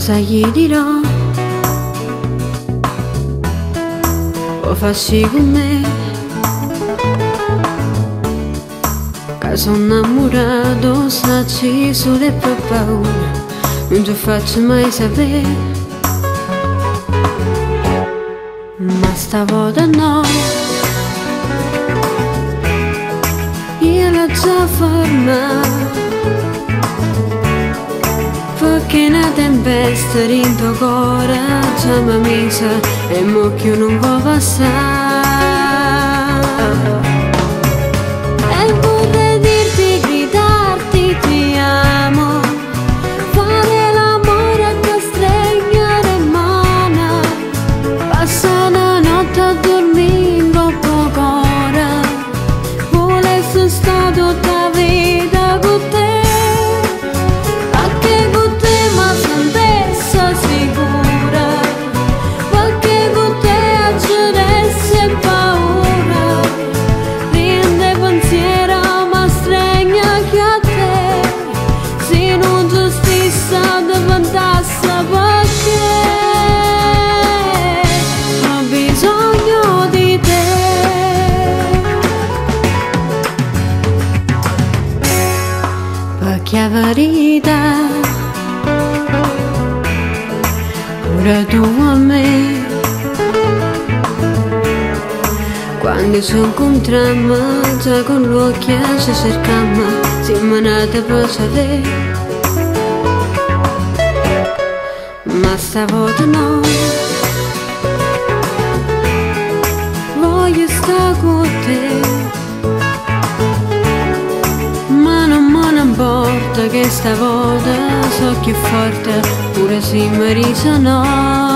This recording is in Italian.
cosa gli dirò? O farsi con me, che sono innamorato, sacci solo e per paura, non ci faccio mai sapere. Ma stavolta no, io l'ho già fermata, perché una tempesta in tuo cuore già mi ha messa e mo' che non può passare. E vorrei dirti, gridarti ti amo, fare l'amore a te stregnere mano, passare la notte a dormire in troppo cuore, volessi stare tutta la vita con te. Che verità, ora tu a me, quando ci incontriamo, già con l'occhio ci cerchiamo, siamo nati per sapere, ma stavolta no, voglio stare con te. Che stavolta so più forte, pure se mi risono.